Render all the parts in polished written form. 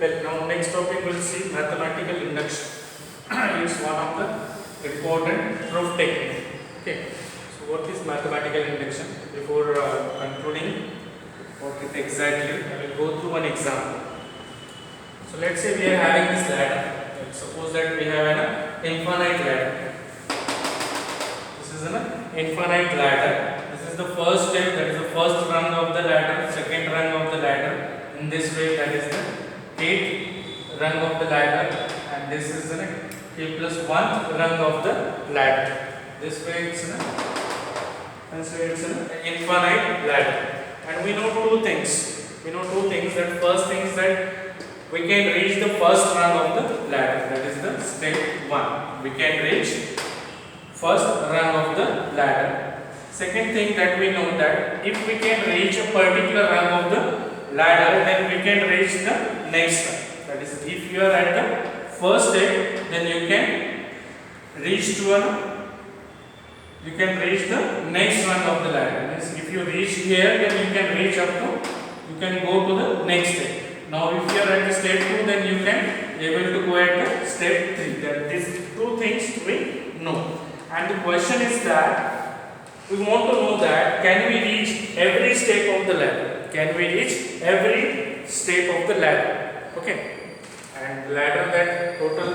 Well, now next topic we'll see mathematical induction. Is one of the important proof technique. Okay. So what is mathematical induction? Before concluding what it exactly, I will go through one example. So let's say we are having this ladder. Let's suppose that we have an infinite ladder. This is an infinite ladder. This is the first step, that is the first rung of the ladder, second rung of the ladder. In this way, that is the eighth rung of the ladder, and this is the k plus 1 rung of the ladder. This way it's an infinite ladder. And we know two things. That first thing is that we can reach the first rung of the ladder. That is the step 1. We can reach first rung of the ladder. Second thing that we know that if we can reach a particular rung of the ladder, then we can reach the next rung. That is, if you are at the first step, then you can reach the next rung of the ladder. Means if you reach here, then you can reach up to, you can go to the next step. Now if you are at the step 2, then you can able to go at the step 3. That these two things we know. And the question is that we want to know that can we reach every step of the ladder? Can we reach every step of the ladder? Okay. And ladder, that total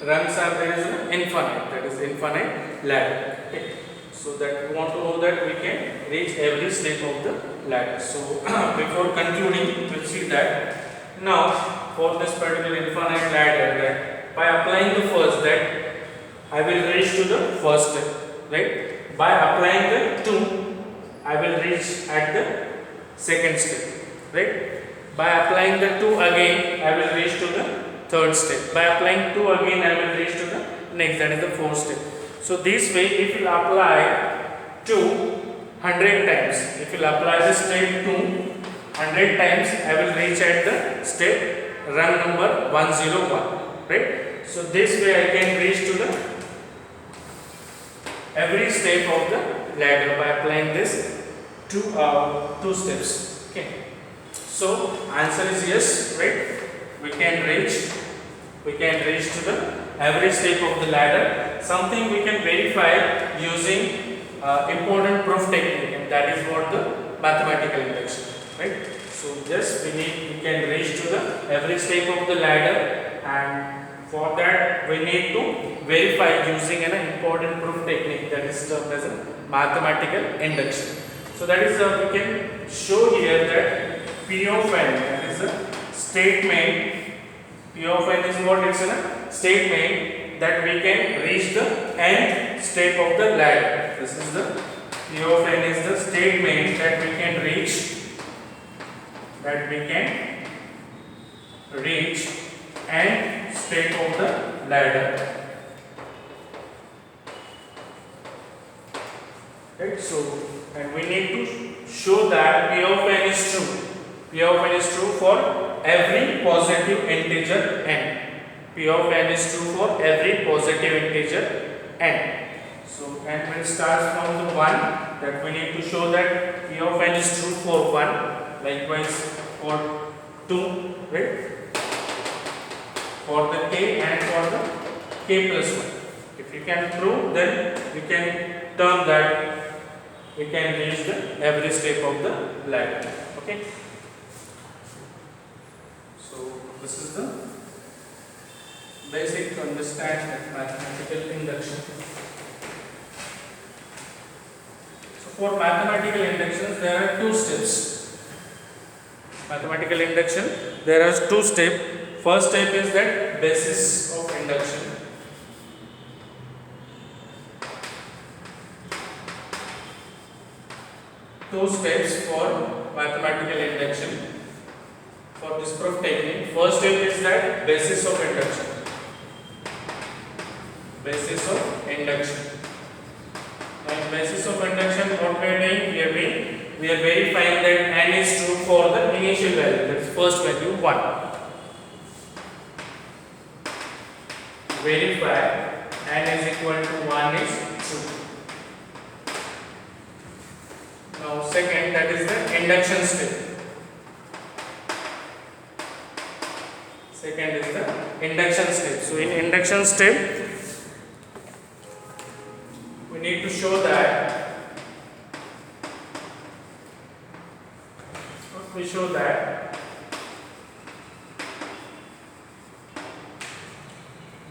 rungs are there is infinite. That is infinite ladder. Okay. So that we want to know that we can reach every step of the ladder. So before concluding, we'll see that now for this particular infinite ladder, that by applying the first, that I will reach to the first step, right? By applying the 2, I will reach at the second step, right? By applying the 2 again, I will reach to the third step. By applying 2 again, I will reach to the next, that is the fourth step. So this way, if you apply 2 100 times, if you apply the step 2 100 times, I will reach at the step rung number 101, right? So this way I can reach to the every step of the ladder by applying this two steps. Okay. So answer is yes, right? We can reach to the every step of the ladder. Something we can verify using important proof technique, and that is what the mathematical induction, right? So yes, we can reach to the every step of the ladder, and for that we need to verify using an important proof technique, that is termed as a mathematical induction. So that is we can show here that P of n, that is a statement. P of n is what? It's a statement that we can reach the nth step of the ladder. This is the P of n is the statement that we can reach nth step of the ladder. Right? So, and we need to show that P of n is true. P of n is true for every positive integer n. P of n is true for every positive integer n. So, and when it starts from the 1, that we need to show that P of n is true for 1, likewise for 2, right? For the k and for the k plus 1. If you can prove, then we can term that we can reach the every step of the ladder. Okay. So this is the basic to understand mathematical induction. So for mathematical inductions, there are 2 steps. Mathematical induction, there are 2 steps. First step is that basis of induction. Two steps for mathematical induction for this proof technique. First step is that basis of induction. Basis of induction. Now in basis of induction, what we are doing? We are verifying that n is true for the initial value, that is first value 1. Verify n is equal to 1 is true. Now second, that is the induction step. induction step. So in induction step, we need to show that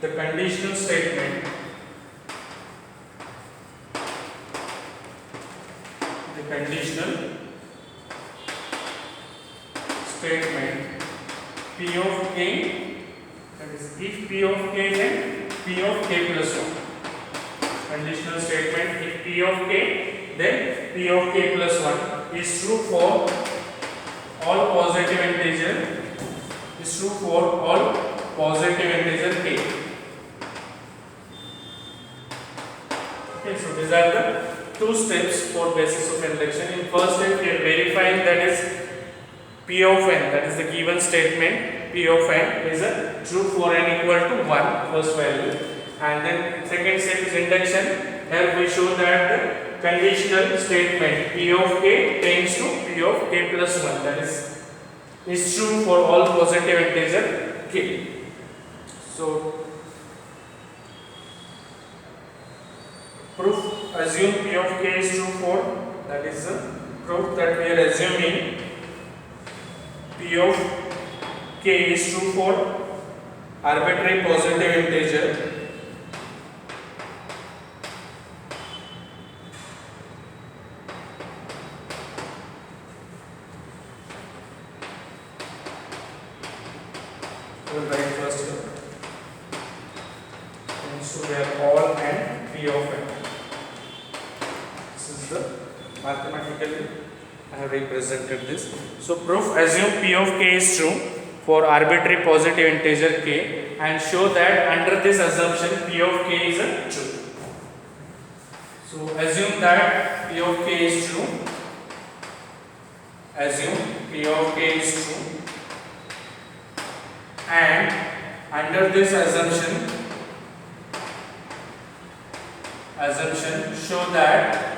the conditional statement P of k, that is if P of k then P of k plus 1. Conditional statement, if P of k then P of k plus 1 is true for all positive integer k. Okay, so these are the two steps for basis of induction. In first step we are verifying that is P of n, that is the given statement P of n is a true for n equal to 1, first value, and then second step is induction. Here we show that the conditional statement P of k tends to P of k plus 1, that is true for all positive integer k. So proof, assume P of k is true for, that is the proof that we are assuming P of k is true for arbitrary positive integer first here, and so we are all and P of n. This is the mathematically I have represented this. So proof, assume P of k is true for arbitrary positive integer k and show that under this assumption P of k is a true. So assume that P of k is true. Assume P of k is true, and under this assumption show that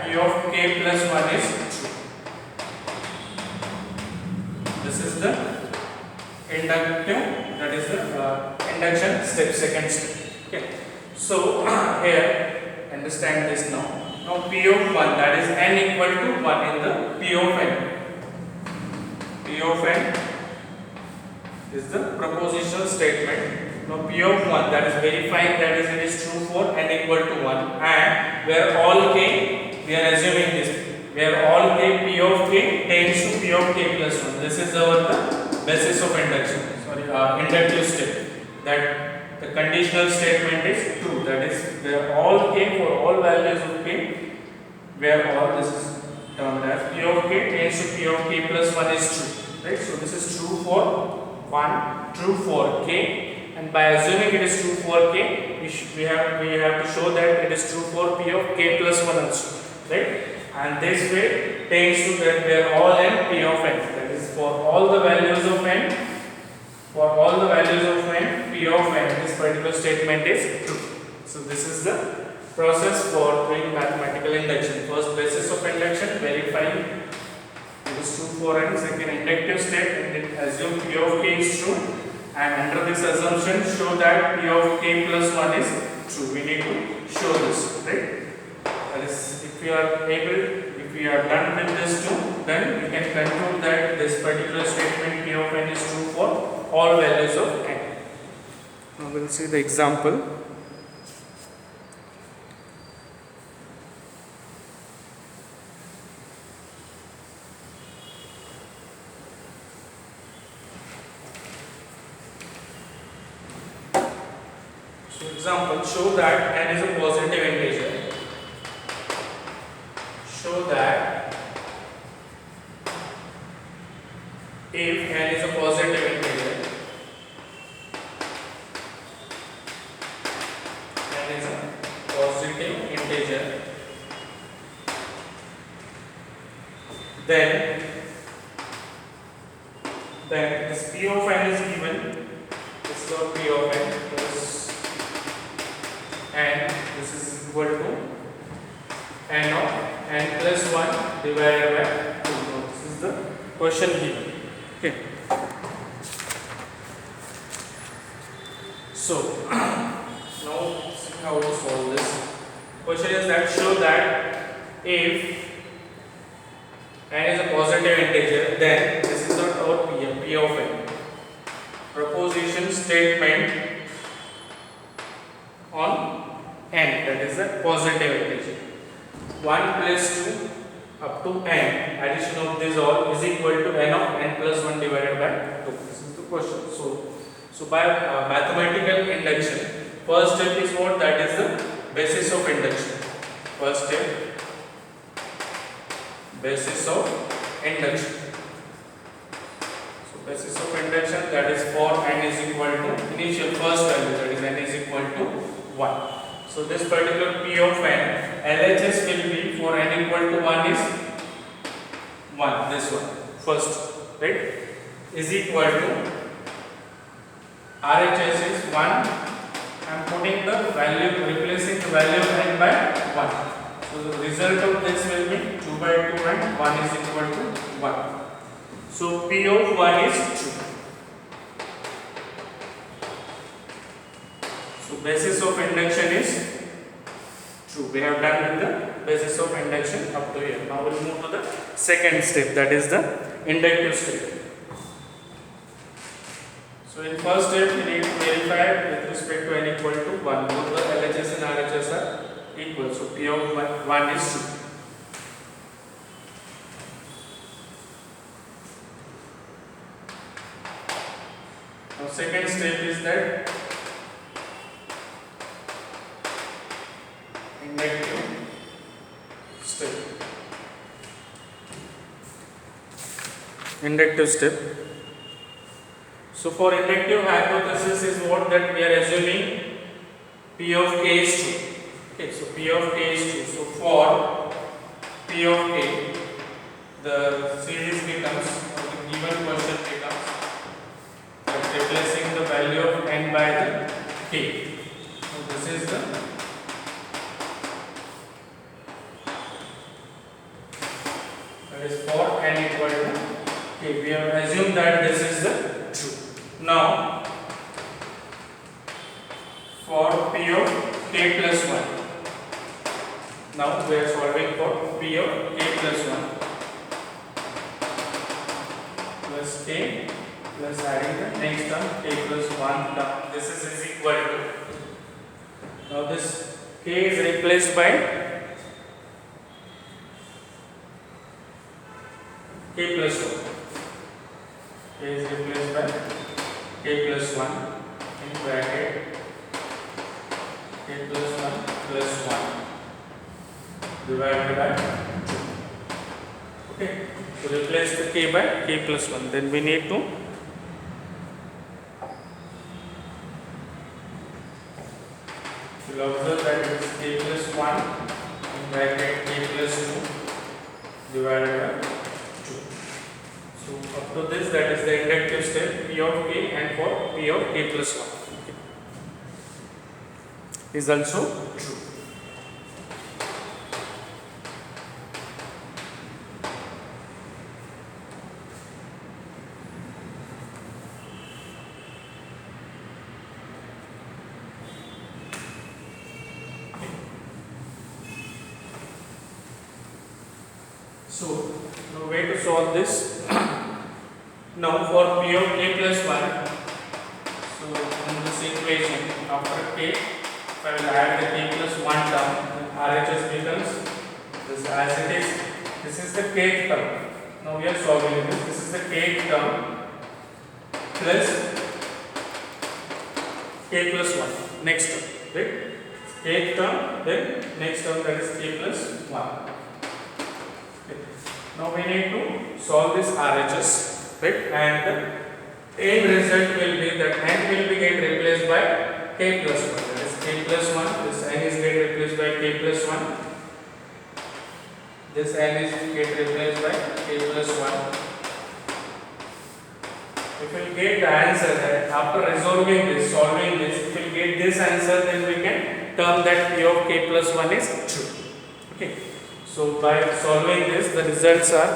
P of k plus 1 is true. This is the induction step, second step. Okay. So here understand this now. Now P of 1, that is n equal to 1 in the P of n. P of n is the propositional statement. Now P of 1, that is verifying that is it is true for n equal to 1, and where all k, we are assuming this, where all k P of k tends to P of k plus 1. This is our the basis of induction. Inductive step, that the conditional statement is true, that is where all k, for all values of k, where all, this is termed as P of k tends to P of k plus 1 is true, right? So this is true for 1, true for k, and by assuming it is true for k, we have to show that it is true for P of k plus 1 also, right? And this way tends to that where all n P of n, that is for all the values of n, P of n, this particular statement is true. So this is the process for doing mathematical induction. First, basis of induction, verifying it is true for n. Second, inductive step, and then assume P of k is true, and under this assumption show that P of k plus 1 is true. We need to show this, right? That is, if we are done with this too, then we can conclude that this particular statement P of n is true for all values of n. Now we will see the example. So example, show that n is a positive integer. Show that if n is a positive integer, then this P of n is given. This is our P of n plus, and this is equal to n of n plus 1 divided by 2. This is the question here. Okay. So now see how to solve this. Question is that show that if n is a positive integer, then this is not our p of n. Proposition statement on n, that is the positive integer. 1 plus 2 up to n, addition of this all is equal to n of n plus 1 divided by 2. This is the question. So by mathematical induction, first step is what? That is the basis of induction. First step, basis of induction. So basis of induction, that is for n is equal to initial first value, that is n is equal to 1. So this particular p of n, LHS will be for n equal to 1 is 1, this one first, right, is equal to RHS is 1. I am putting the value, replacing the value of n by 1. So the result of this will be 2 by 2 and 1 is equal to 1. So p of 1 is 2. So basis of induction is 2. We have done with the basis of induction up to here. Now we will move to the second step, that is the inductive step. So in first step we need to verify with respect to n equal to 1. Both the LHS and RHS are equal. So p of 1 is 2. Now second step is that inductive step. Inductive step. So for inductive hypothesis is what, that we are assuming p of k is 2. Okay, so p of k is 2. So for p of k, the series becomes, or the given question becomes, replacing the value of n by the k. So this is the is for n equal to k. We have assumed that this is the true. Now for p of k plus 1. Now we are solving for p of k plus 1 plus k plus adding the next term k plus 1 term. This is equal to, now this k is replaced by k plus 1. K is replaced by k plus 1 in bracket k plus 1 plus 1 divided by 2. Okay, to replace the k by k plus 1, then we need to observe that it is k plus 1 in bracket k plus 2 divided by 2. So up to this, that is the inductive step, p of k, and for p of k plus 1 is also true. So now way to solve this. Now for p of k plus 1, so in this equation after k, if I will add the k plus 1 term, then RHS becomes this as it is. This is the kth term. Now we are solving this. This is the kth term plus k plus 1. Next term, right? Kth term, then next term, that is k plus 1. Now we need to solve this RHS, right? And the end result will be that n will be get replaced by k plus 1. That is k plus 1. This n is get replaced by k plus 1. This n is get replaced by k plus 1. If we get the answer, that after resolving this, solving this, if we get this answer, then we can term that p of k plus 1 is true. Okay. So by solving this, the results are,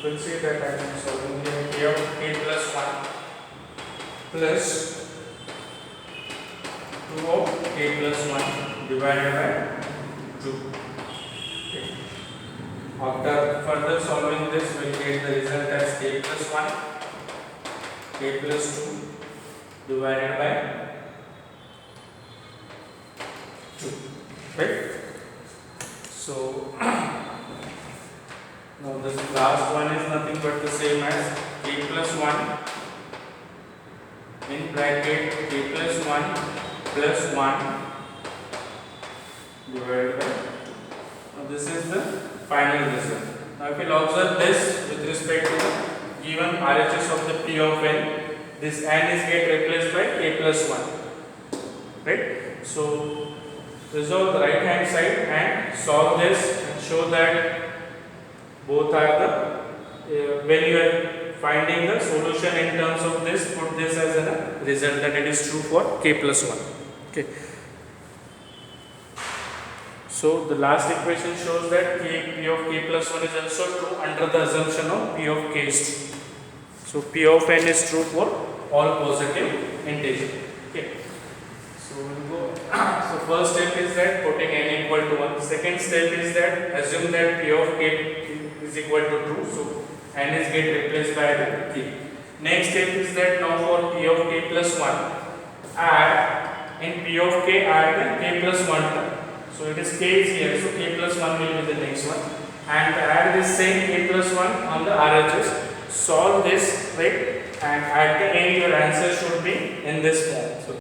you will see that I am solving here p of k plus 1 plus 2 of k plus 1 divided by 2. Okay. After further solving this, we will get the result as k plus 1, k plus 2 divided by 2. Right? So now this last one is nothing but the same as k plus 1 in bracket k plus 1 plus 1 divided by 2. Now this is the final result. Now if you will observe this with respect to the given RHS of the P of n, this n is get replaced by k plus 1. Right? So resolve the right hand side and solve this and show that both are the when you are finding the solution in terms of this, put this as a result that it is true for k plus 1. Okay. So the last equation shows that P of k plus 1 is also true under the assumption of P of k is true. So P of n is true for all positive integers. Okay. So we'll go. So first step is that putting n equal to 1. Second step is that assume that P of k is equal to true. So n is get replaced by the k. Next step is that now for P of k plus 1, add in P of k add the k plus 1 term. So it is k is here, so k plus 1 will be the next one, and add this same k plus 1 on the RHS. Solve this, right, and at the end your answer should be in this form.